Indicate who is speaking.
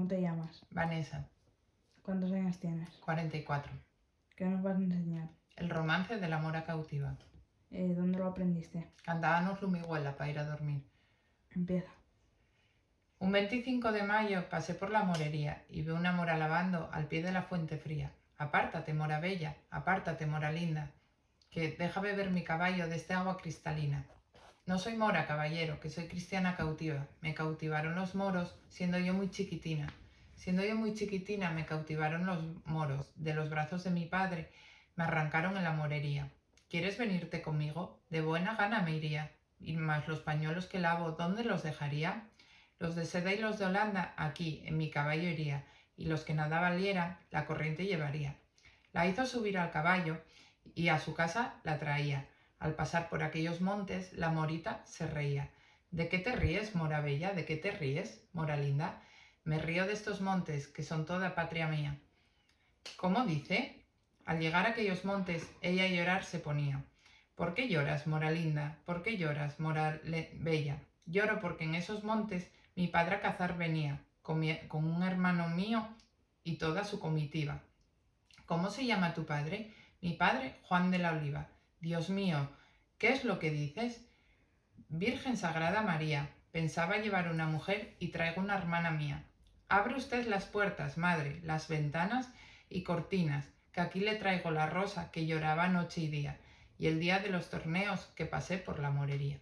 Speaker 1: ¿Cómo te llamas?
Speaker 2: Vanessa,
Speaker 1: ¿Cuántos años tienes?
Speaker 2: 44.
Speaker 1: ¿Qué nos vas a enseñar?
Speaker 2: El romance de la mora cautiva.
Speaker 1: ¿Dónde lo aprendiste?
Speaker 2: Cantábamos Lumiguela para ir a dormir.
Speaker 1: Empieza.
Speaker 2: Un 25 de mayo pasé por la morería y vi una mora lavando al pie de la fuente fría. Apártate, mora bella, apártate, mora linda, que deja beber mi caballo de este agua cristalina. No soy mora, caballero, que soy cristiana cautiva. Me cautivaron los moros siendo yo muy chiquitina. Siendo yo muy chiquitina me cautivaron los moros. De los brazos de mi padre me arrancaron en la morería. ¿Quieres venirte conmigo? De buena gana me iría. Y más los pañuelos que lavo, ¿dónde los dejaría? Los de seda y los de Holanda, aquí, en mi caballo iría, y los que nada valiera, la corriente llevaría. La hizo subir al caballo y a su casa la traía. Al pasar por aquellos montes, la morita se reía. ¿De qué te ríes, mora bella? ¿De qué te ríes, mora linda? Me río de estos montes, que son toda patria mía. ¿Cómo dice? Al llegar a aquellos montes, ella a llorar se ponía. ¿Por qué lloras, mora linda? ¿Por qué lloras, mora bella? Lloro porque en esos montes mi padre a cazar venía, con un hermano mío y toda su comitiva. ¿Cómo se llama tu padre? Mi padre, Juan de la Oliva. Dios mío, ¿qué es lo que dices? Virgen Sagrada María, pensaba llevar una mujer y traigo una hermana mía. Abre usted las puertas, madre, las ventanas y cortinas, que aquí le traigo la rosa que lloraba noche y día, y el día de los torneos que pasé por la morería.